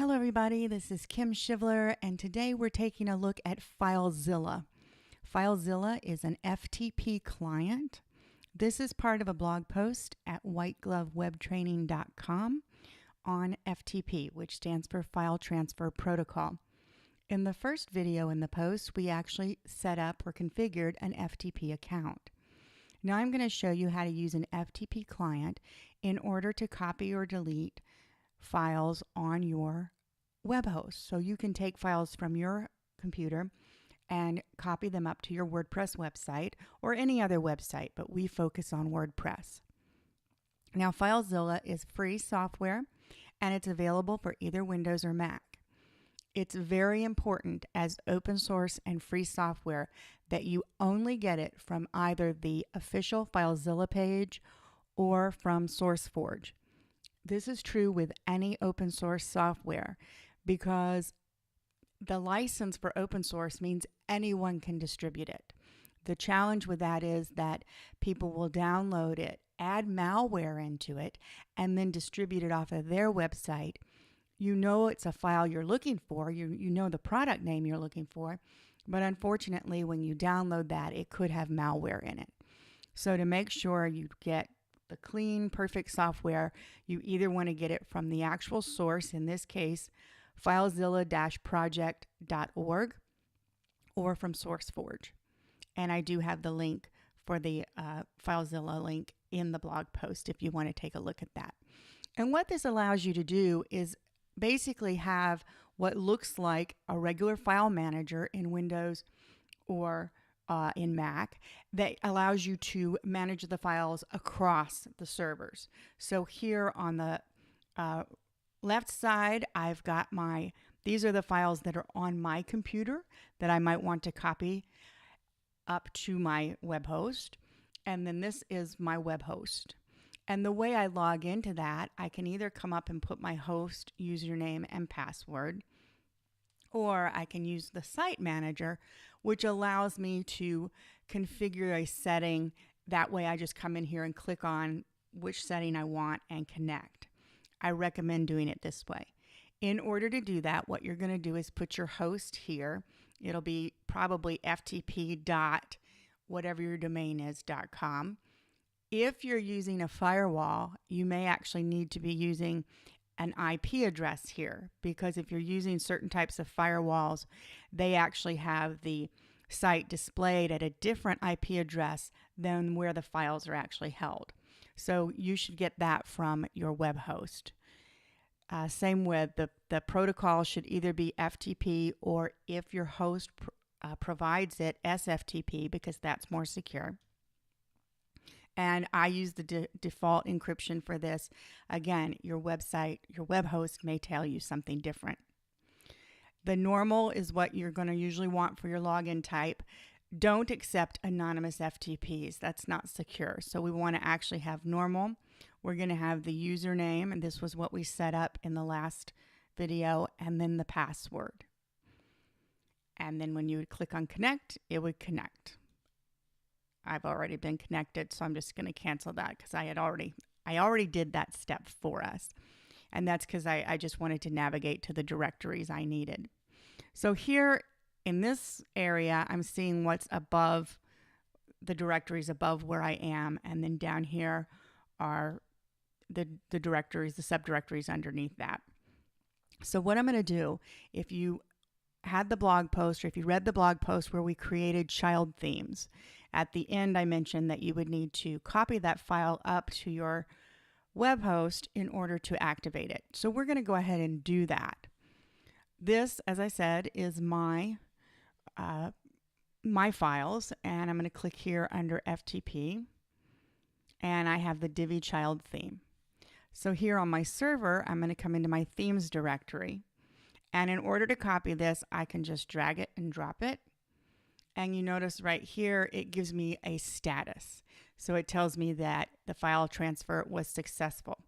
Hello everybody, this is Kim Shivler, and today we're taking a look at FileZilla. FileZilla is an FTP client. This is part of a blog post at whiteglovewebtraining.com on FTP, which stands for File Transfer Protocol. In the first video in the post, we actually set up or configured an FTP account. Now I'm going to show you how to use an FTP client in order to copy or delete files on your web host. So you can take files from your computer and copy them up to your WordPress website or any other website, but we focus on WordPress. Now, FileZilla is free software and it's available for either Windows or Mac. It's very important as open source and free software that you only get it from either the official FileZilla page or from SourceForge. This is true with any open source software because the license for open source means anyone can distribute it. The challenge with that is that people will download it, add malware into it, and then distribute it off of their website. You know it's a file you're looking for, you know the product name you're looking for, but unfortunately when you download that, it could have malware in it. So to make sure you get the clean, perfect software, you either want to get it from the actual source, in this case, FileZilla-project.org, or from SourceForge. And I do have the link for the FileZilla link in the blog post if you want to take a look at that. And what this allows you to do is basically have what looks like a regular file manager in Windows or in Mac that allows you to manage the files across the servers. So here on the left side, I've got these are the files that are on my computer that I might want to copy up to my web host. And then this is my web host. And the way I log into that, I can either come up and put my host username and password, or I can use the site manager, which allows me to configure a setting. That way I just come in here and click on which setting I want and connect. I recommend doing it this way. In order to do that, what you're going to do is put your host here. It'll be probably ftp dot whatever your domain is .com. If you're using a firewall, you may actually need to be using an IP address here, because if you're using certain types of firewalls, they actually have the site displayed at a different IP address than where the files are actually held. So you should get that from your web host. Same with the protocol should either be FTP, or if your host provides it, SFTP, because that's more secure. And I use the default encryption for this. Again, your website, your web host may tell you something different. The normal is what you're going to usually want for your login type. Don't accept anonymous FTPs. That's not secure. So we want to actually have normal. We're going to have the username, and this was what we set up in the last video, and then the password. And then when you would click on connect, it would connect. I've already been connected, so I'm just going to cancel that because I already did that step for us. And that's because I just wanted to navigate to the directories I needed. So here in this area, I'm seeing what's above the directories above where I am. And then down here are the directories, the subdirectories underneath that. So what I'm going to do, if you had the blog post, or if you read the blog post where we created child themes, at the end I mentioned that you would need to copy that file up to your web host in order to activate it. So we're going to go ahead and do that. This, as I said, is my files, and I'm going to click here under FTP, and I have the Divi child theme. So here on my server, I'm going to come into my themes directory. And in order to copy this, I can just drag it and drop it. And you notice right here, it gives me a status. So it tells me that the file transfer was successful.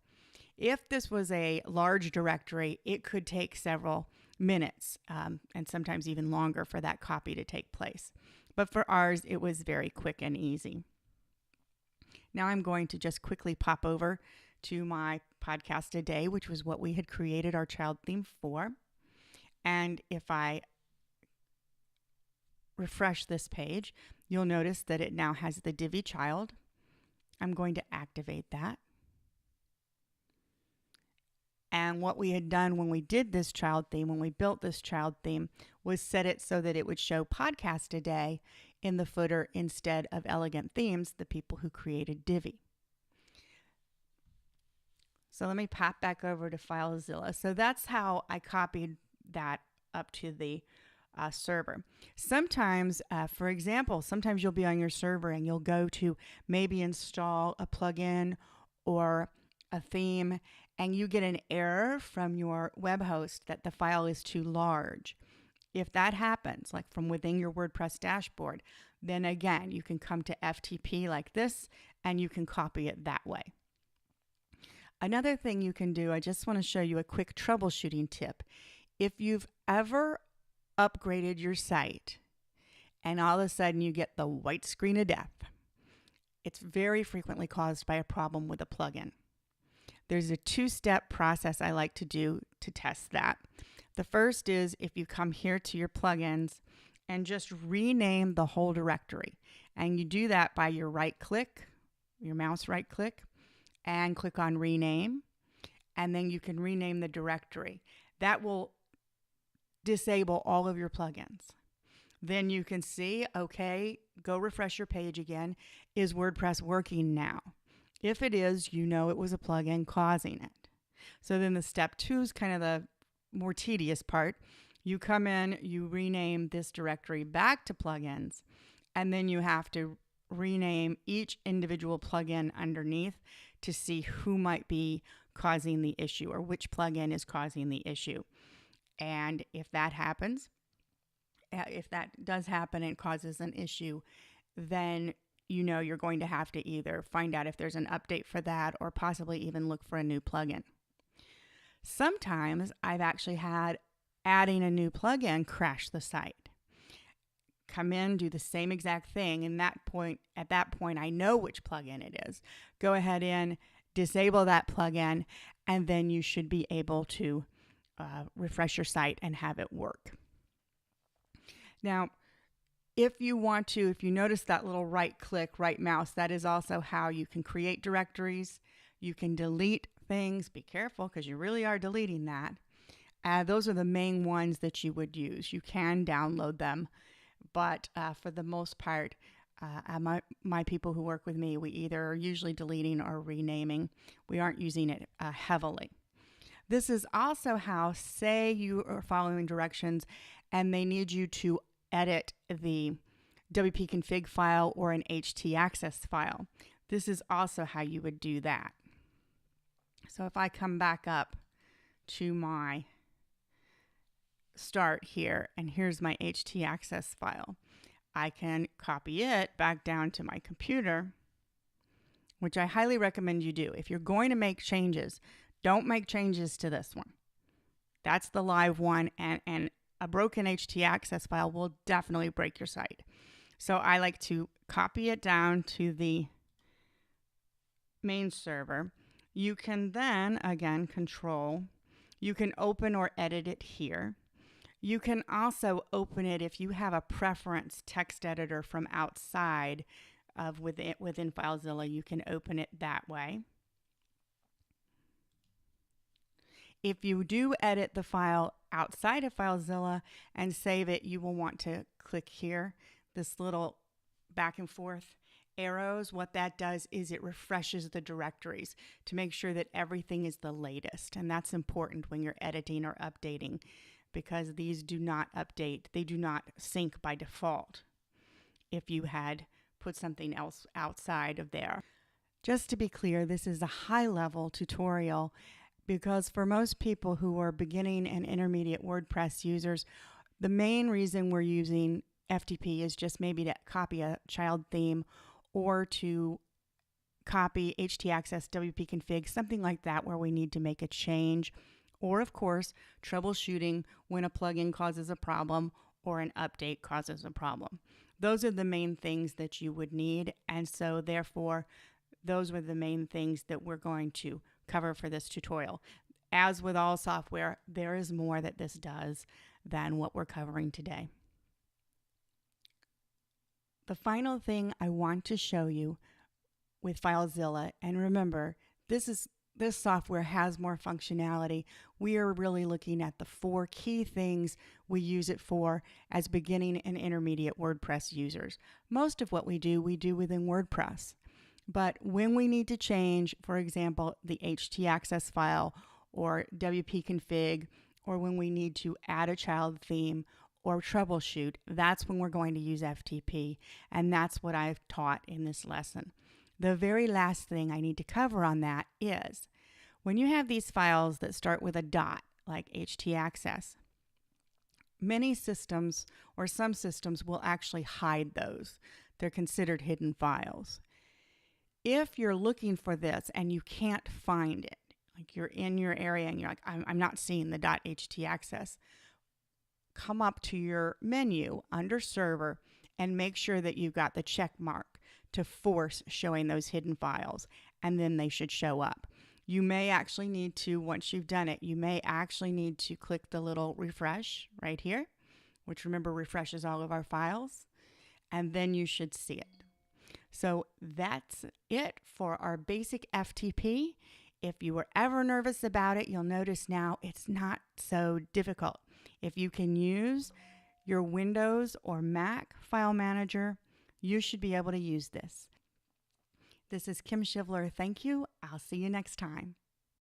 If this was a large directory, it could take several minutes and sometimes even longer for that copy to take place. But for ours, it was very quick and easy. Now I'm going to just quickly pop over to my podcast a day, which was what we had created our child theme for. And if I refresh this page, you'll notice that it now has the Divi child. I'm going to activate that. And what we had done when we did this child theme, when we built this child theme, was set it so that it would show podcast a day in the footer instead of Elegant Themes, the people who created Divi. So let me pop back over to FileZilla. So that's how I copied that up to the server. Sometimes, for example, sometimes you'll be on your server and you'll go to maybe install a plugin or a theme, and you get an error from your web host that the file is too large. If that happens, like from within your WordPress dashboard, then again, you can come to FTP like this and you can copy it that way. Another thing you can do, I just want to show you a quick troubleshooting tip. If you've ever upgraded your site and all of a sudden you get the white screen of death, it's very frequently caused by a problem with a plugin. There's a two-step process I like to do to test that. The first is if you come here to your plugins and just rename the whole directory. And you do that by your right click, your mouse right click, and click on rename. And then you can rename the directory. That will disable all of your plugins. Then you can see, okay, go refresh your page again. Is WordPress working now? If it is, you know it was a plugin causing it. So then the step 2 is kind of the more tedious part. You come in, you rename this directory back to plugins, and then you have to rename each individual plugin underneath to see who might be causing the issue or which plugin is causing the issue. And if that happens, if that does happen and causes an issue, then you know you're going to have to either find out if there's an update for that or possibly even look for a new plugin. Sometimes I've actually had adding a new plugin crash the site. Come in, do the same exact thing, and at that point I know which plugin it is. Go ahead and disable that plugin, and then you should be able to refresh your site and have it work. Now, if you notice that little right click, right mouse, that is also how you can create directories. You can delete things. Be careful because you really are deleting that. Those are the main ones that you would use. You can download them, but for the most part, my people who work with me, we either are usually deleting or renaming. We aren't using it heavily. This is also how, say you are following directions and they need you to edit the WP config file or an htaccess file. This is also how you would do that. So if I come back up to my start here, and here's my htaccess file, I can copy it back down to my computer, which I highly recommend you do. If you're going to make changes, don't make changes to this one. That's the live one, and a broken htaccess file will definitely break your site. So I like to copy it down to the main server. You can then, again, control, you can open or edit it here. You can also open it if you have a preference text editor from outside of within FileZilla. You can open it that way. If you do edit the file outside of FileZilla and save it, you will want to click here, this little back and forth arrows. What that does is it refreshes the directories to make sure that everything is the latest. And that's important when you're editing or updating, because these do not update. They do not sync by default if you had put something else outside of there. Just to be clear, this is a high-level tutorial, because for most people who are beginning and intermediate WordPress users, the main reason we're using FTP is just maybe to copy a child theme or to copy htaccess, WP config, something like that where we need to make a change, or of course, troubleshooting when a plugin causes a problem or an update causes a problem. Those are the main things that you would need, and so therefore, those were the main things that we're going to cover for this tutorial. As with all software, there is more that this does than what we're covering today. The final thing I want to show you with FileZilla, and remember, this software has more functionality. We are really looking at the 4 key things we use it for as beginning and intermediate WordPress users. Most of what we do within WordPress. But when we need to change, for example, the htaccess file or wp-config, or when we need to add a child theme or troubleshoot, that's when we're going to use FTP, and that's what I've taught in this lesson. The very last thing I need to cover on that is when you have these files that start with a dot, like htaccess, many systems or some systems will actually hide those. They're considered hidden files. If you're looking for this and you can't find it, like you're in your area and you're like, I'm not seeing the .htaccess, come up to your menu under Server and make sure that you've got the check mark to force showing those hidden files, and then they should show up. You may actually need to, once you've done it, you may actually need to click the little refresh right here, which remember refreshes all of our files, and then you should see it. So that's it for our basic FTP. If you were ever nervous about it, you'll notice now it's not so difficult. If you can use your Windows or Mac file manager, you should be able to use this. This is Kim Shivler. Thank you. I'll see you next time.